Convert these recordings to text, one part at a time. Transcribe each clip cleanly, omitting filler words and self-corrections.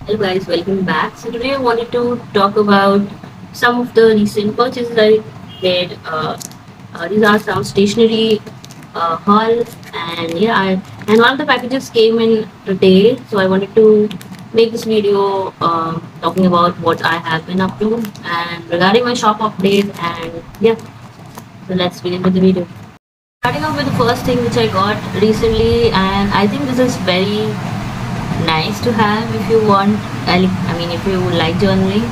Hello guys, welcome back. So today I wanted to talk about some of the recent purchases I made. These are some stationery haul, and and one of the packages came in today. So I wanted to make this video talking about what I have been up to and regarding my shop update. And so let's begin with the video. Starting off with the first thing which I got recently, and I think this is very nice to have if you want. If you like journaling.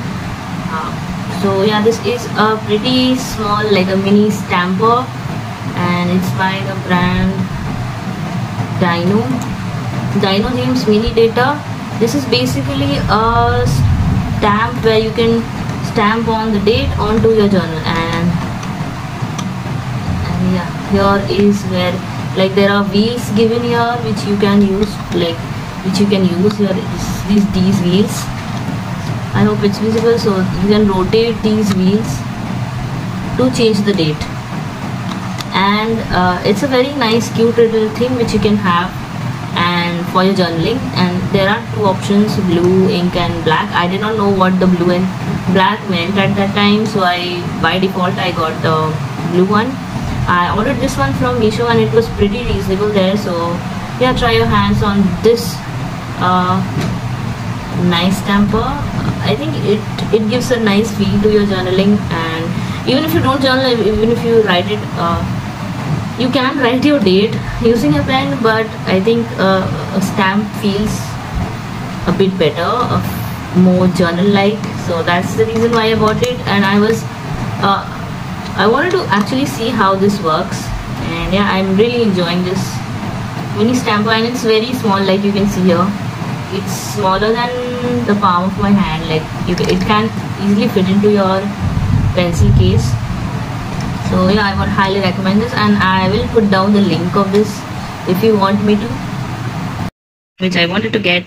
Uh, this is a pretty small, like a mini stamper, and it's by the brand Dino. Dino James Mini Data. This is basically a stamp where you can stamp on the date onto your journal, and here is where like there are wheels given here which you can use here. These wheels, I hope it's visible, so you can rotate these wheels to change the date. And it's a very nice cute little thing which you can have and for your journaling. And there are two options, blue ink and black. I did not know what the blue and black meant at that time, so by default I got the blue one. I ordered this one from Meesho and it was pretty reasonable there, so yeah, try your hands on this nice stamper. I think it gives a nice feel to your journaling. And even if you don't journal, even if you write it, you can write your date using a pen, but I think a stamp feels a bit better, more journal like. So that's the reason why I bought it. And I wanted to actually see how this works. And yeah, I'm really enjoying this mini stamper, and it's very small, like you can see here. It's smaller than the palm of my hand. Like it can easily fit into your pencil case. So yeah, I would highly recommend this, and I will put down the link of this if you want me to, which I wanted to get.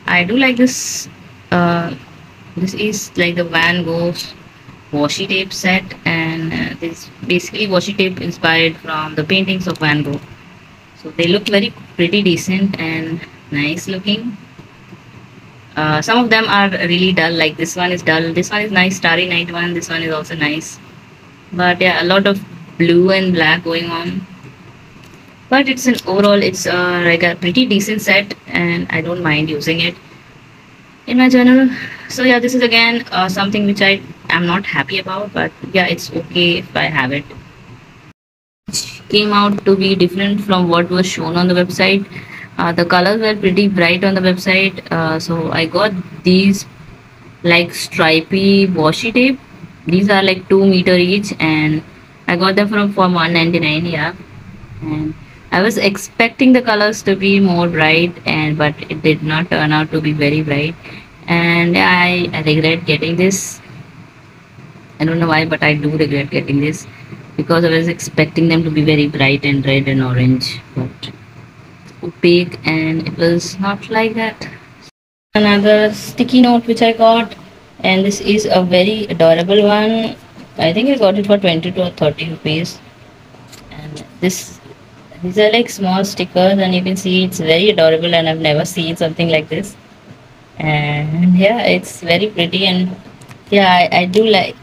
I do like this. This is like the Van Gogh washi tape set, and this basically washi tape inspired from the paintings of Van Gogh. So they look very pretty decent and nice looking. Some of them are really dull, like this one is dull. This one is nice, Starry Night one. This one is also nice. But yeah, a lot of blue and black going on. But it's like a pretty decent set, and I don't mind using it in my journal. So yeah, this is again something which I am not happy about, but yeah, it's okay if I have it. Came out to be different from what was shown on the website. The colors were pretty bright on the website, so I got these like stripy washi tape. These are like 2 meter each, and I got them for 199. Yeah, and I was expecting the colors to be more bright, and but it did not turn out to be very bright. And I regret getting this. I don't know why, but I do regret getting this because I was expecting them to be very bright and red and orange, but opaque, and it was not like that. Another sticky note which I got, and this is a very adorable one. I think I got it for 20 to 30 rupees. And these are like small stickers, and you can see it's very adorable, and I've never seen something like this. And yeah, it's very pretty. And yeah, I do like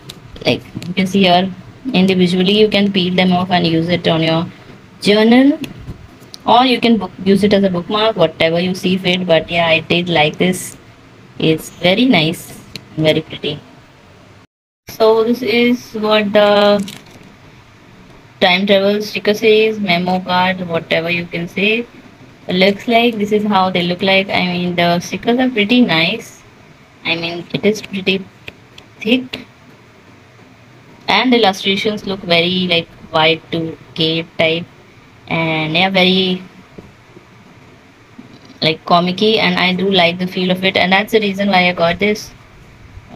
you can see here individually you can peel them off and use it on your journal, or you can use it as a bookmark, whatever you see fit. But yeah, I did like this. It's very nice, very pretty. So this is what the time travel sticker says, memo card, whatever you can say. It looks like this is how they look like. I mean, the stickers are pretty nice. I mean, it is pretty thick, and the illustrations look very like white to cave type, and yeah, very like comic-y, and I do like the feel of it, and that's the reason why I got this.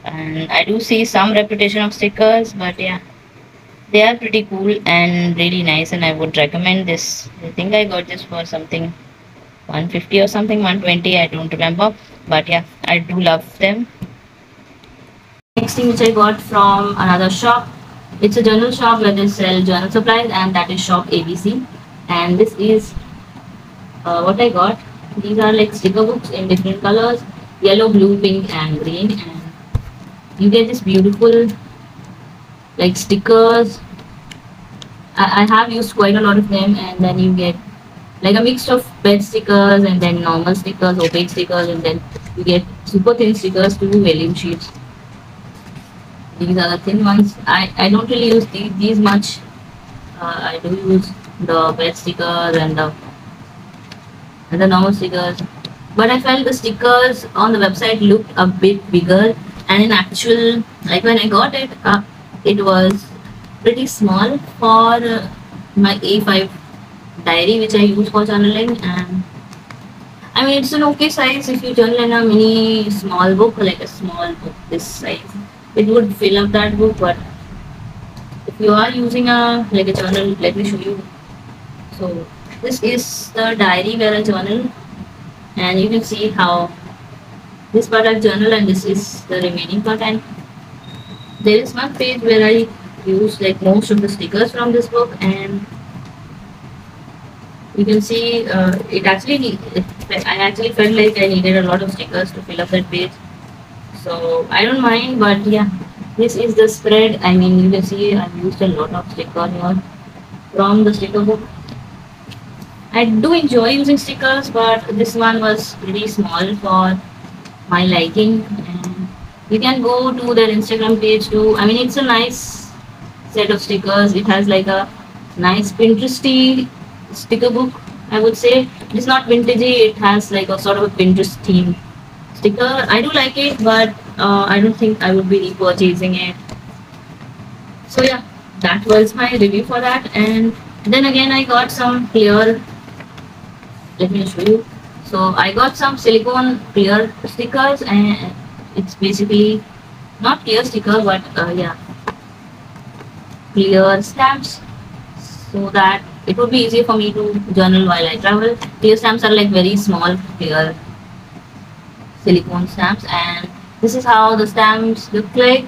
And I do see some reputation of stickers, but yeah, they are pretty cool and really nice, and I would recommend this. I think I got this for something 150 or something, 120, I don't remember, but yeah, I do love them. Next thing which I got from another shop, it's a journal shop where they sell journal supplies, and that is shop ABC. And this is what I got. These are like sticker books in different colors, yellow, blue, pink, and green, and you get this beautiful like stickers. I have used quite a lot of them, and then you get like a mix of pet stickers and then normal stickers, opaque stickers, and then you get super thin stickers to value sheets. These are the thin ones. I don't really use these much. I do use the pet stickers and the normal stickers. But I felt the stickers on the website looked a bit bigger, and in actual, like when I got it, it was pretty small for my A5 diary, which I use for journaling. And I mean, it's an okay size if you journal in a mini small book, like a small book this size. It would fill up that book, but if you are using a like a journal, let me show you. So this is the diary where I journal, and you can see how this part I journal and this is the remaining part. And there is one page where I use like most of the stickers from this book, and you can see I actually felt like I needed a lot of stickers to fill up that page. So I don't mind, but yeah, this is the spread. I mean, you can see I've used a lot of sticker here from the sticker book. I do enjoy using stickers, but this one was pretty small for my liking. And you can go to their Instagram page too. I mean, it's a nice set of stickers. It has like a nice Pinteresty sticker book. I would say it's not vintagey. It has like a sort of a Pinterest theme sticker. I do like it, but I don't think I would be repurchasing it. So yeah, that was my review for that. And then again, I got some clear. Let me show you. So I got some silicone clear stickers, and it's basically not clear sticker, but yeah, clear stamps, so that it would be easier for me to journal while I travel. Clear stamps are like very small clear silicone stamps, and this is how the stamps look like.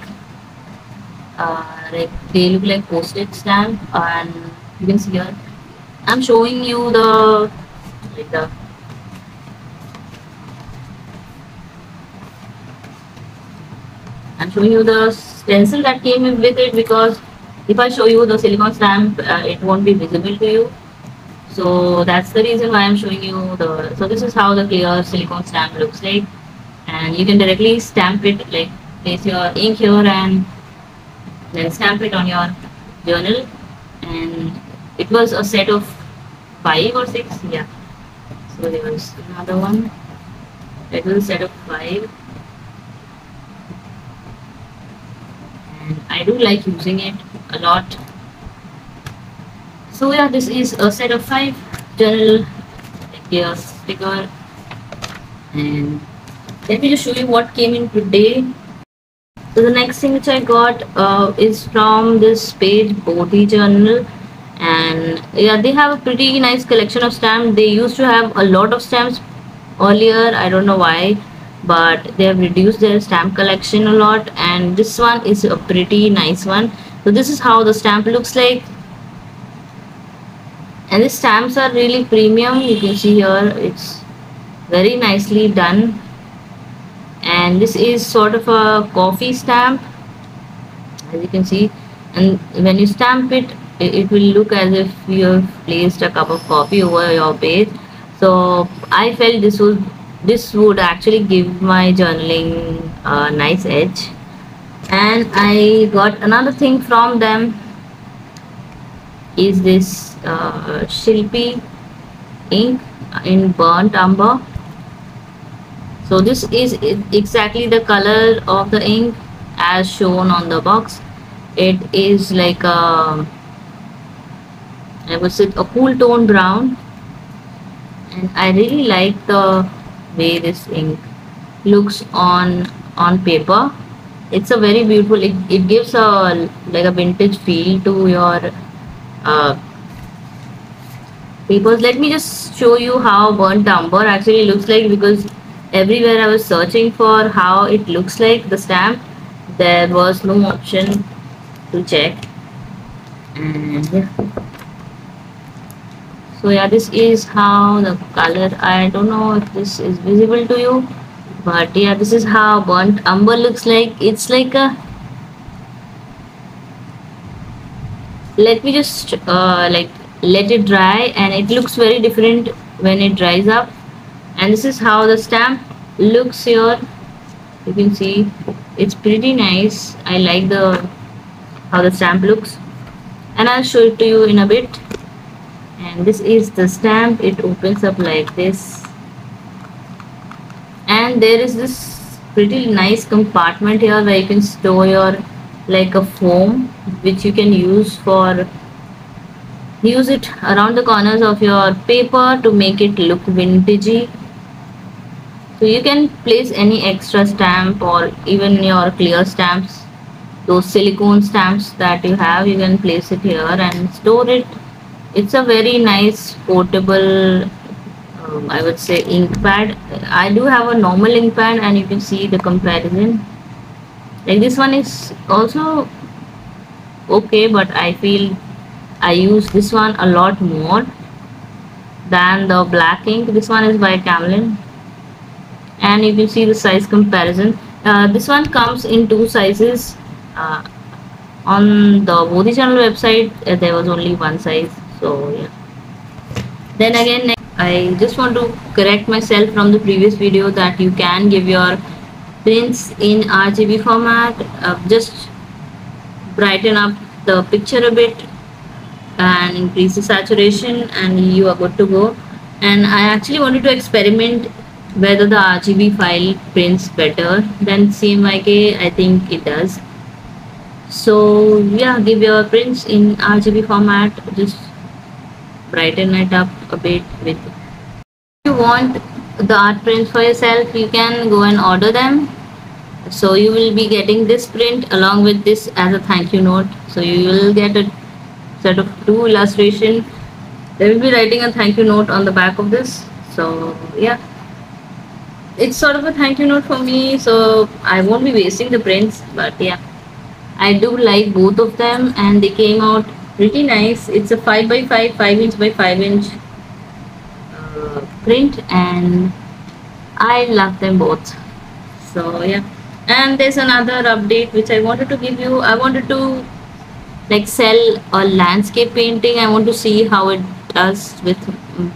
Like they look like postage stamp, and you can see here. I'm showing you the like the I'm showing you the stencil that came in with it, because if I show you the silicone stamp, it won't be visible to you. So that's the reason why I'm showing you the. So this is how the clear silicone stamp looks like, and you can directly stamp it, like place your ink here and then stamp it on your journal. And it was a set of 5 or 6, yeah. So there was another one. It was a set of 5. And I do like using it a lot. So yeah, this is a set of 5 journal like sticker, and let me just show you what came in today. So the next thing which I got is from this page Bodhi Journal, and yeah, they have a pretty nice collection of stamps. They used to have a lot of stamps earlier. I don't know why, but they have reduced their stamp collection a lot, and this one is a pretty nice one. So this is how the stamp looks like, and the stamps are really premium. You can see here it's very nicely done, and this is sort of a coffee stamp, as you can see. And when you stamp it, it will look as if you have placed a cup of coffee over your page. So I felt this would actually give my journaling a nice edge. And I got another thing from them is this Shilpi ink in burnt umber. So this is exactly the color of the ink as shown on the box. It is like I would say a cool tone brown, and I really like the way this ink looks on paper. It's a very beautiful. It gives a like a vintage feel to your papers. Let me just show you how burnt umber actually looks like, because everywhere I was searching for how it looks like the stamp, there was no option to check. And yeah, so yeah, this is how the color. I don't know if this is visible to you, But yeah, this is how burnt umber looks like. It's like a, let me just like let it dry, and it looks very different when it dries up. And this is how the stamp looks here. You can see it's pretty nice. I like the how the stamp looks, and I'll show it to you in a bit. And this is the stamp. It opens up like this, and there is this pretty nice compartment here where you can store your like a foam, which you can use it around the corners of your paper to make it look vintagey. So you can place any extra stamp or even your clear stamps, those silicone stamps that you have, you can place it here and store it. It's a very nice portable, I would say, ink pad. I do have a normal ink pad, and you can see the comparison. Like this one is also okay, but I feel I use this one a lot more than the black ink. This one is by Camlin, and you can see the size comparison. This one comes in two sizes. Uh, on the Bodhi channel website, there was only one size. So yeah. Then again, I just want to correct myself from the previous video that you can give your prints in RGB format. Just brighten up the picture a bit and increase the saturation, and you are good to go. And I actually wanted to experiment whether the RGB file prints better than CMYK. I think it does. So yeah, give your prints in RGB format. Just brighten it up a bit with. If you want the art prints for yourself, you can go and order them. So you will be getting this print along with this as a thank you note. So you will get a set of two illustration. They will be writing a thank you note on the back of this. So yeah, it's sort of a thank you note for me, so I won't be wasting the prints. But yeah, I do like both of them, and they came out pretty nice. It's a 5x5, 5" by 5" print, and I love them both. So yeah, and there's another update which I wanted to give you. I wanted to like sell a landscape painting. I want to see how it does with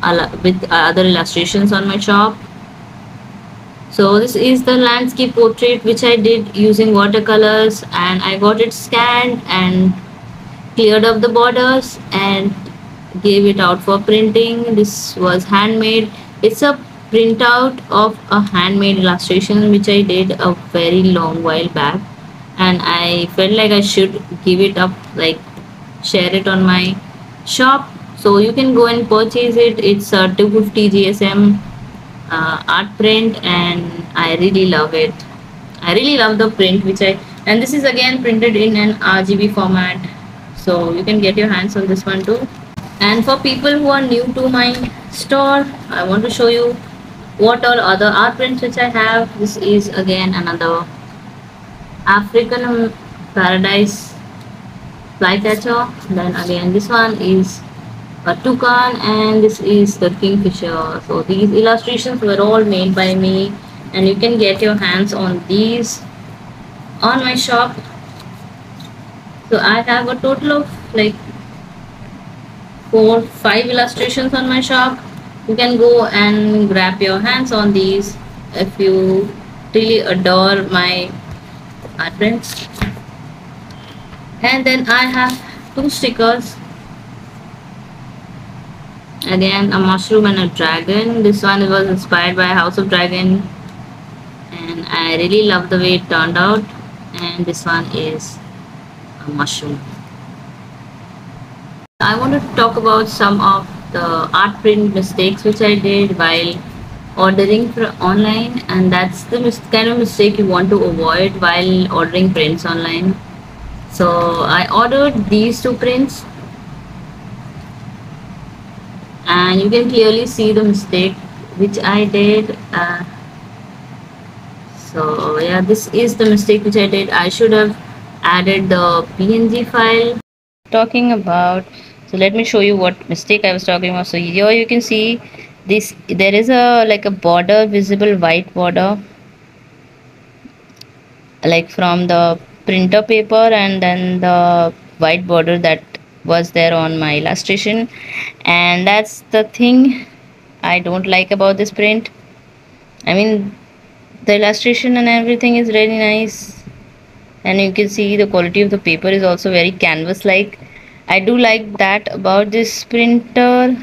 other illustrations on my shop. So this is the landscape portrait which I did using watercolors, and I got it scanned and cleared up the borders and gave it out for printing. This was handmade. It's a printout of a handmade illustration which I did a very long while back, and I felt like I should give it up, like share it on my shop. So you can go and purchase it. It's a 250 GSM art print, and I really love it. I really love the print and this is again printed in an RGB format, so you can get your hands on this one too. And for people who are new to my store, I want to show you what all other art prints which I have. This is again another African paradise flycatcher. Then again this one is a toucan, and this is the kingfisher. So these illustrations were all made by me, and you can get your hands on these on my shop. So I have a total of like 4-5 illustrations on my shop. You can go and grab your hands on these if you really adore my art prints. And then I have 2 stickers. Again, a mushroom and a dragon. This one was inspired by House of Dragon, and I really love the way it turned out. And this one is a mushroom. I want to talk about some of the art print mistakes which I did while ordering online, and that's the kind of mistake you want to avoid while ordering prints online. So I ordered these 2 prints, and you can clearly see the mistake which I did. So yeah, this is the mistake which I did. I should have added the PNG file talking about. So let me show you what mistake I was talking about. So here you can see this, there is a like a border, visible white border like from the printer paper and then the white border that was there on my illustration. And that's the thing I don't like about this print. I mean, the illustration and everything is really nice, and you can see the quality of the paper is also very canvas like. I do like that about this printer.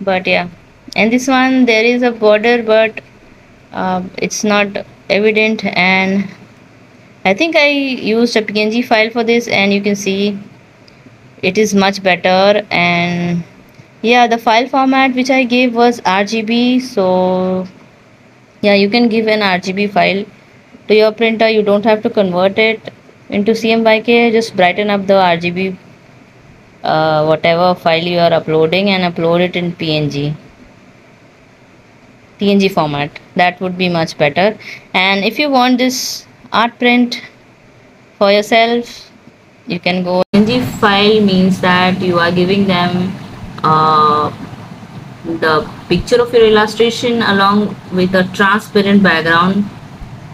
But yeah, and this one there is a border, but it's not evident. And I think I used a PNG file for this, and you can see it is much better. And yeah, the file format which I gave was RGB. So yeah, you can give an RGB file to your printer. You don't have to convert it into CMYK. Just brighten up the RGB whatever file you are uploading and upload it in PNG format. That would be much better. And if you want this art print for yourself, you can go. PNG file means that you are giving them uh, the picture of your illustration along with a transparent background.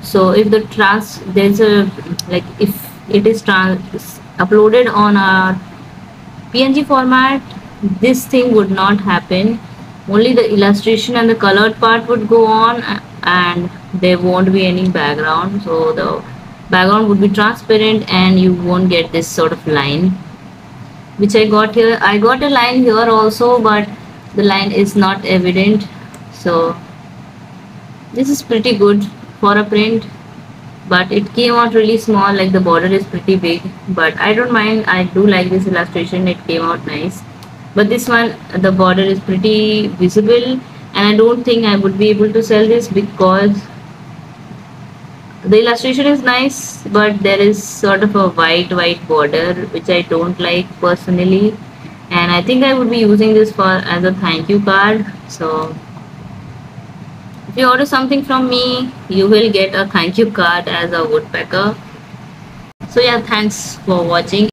So if there's a, like, if it is uploaded on a PNG format, this thing would not happen. Only the illustration and the colored part would go on, and there won't be any background. So the background would be transparent and you won't get this sort of line which I got here. I got a line here also, but the line is not evident. So this is pretty good for a print, but it came out really small, like the border is pretty big, but I don't mind. I do like this illustration, it came out nice. But this one, the border is pretty visible, and I don't think I would be able to sell this because the illustration is nice, but there is sort of a white border which I don't like personally, and I think I would be using this for as a thank you card. So if you order something from me, you will get a thank you card as a woodpecker. So yeah, thanks for watching.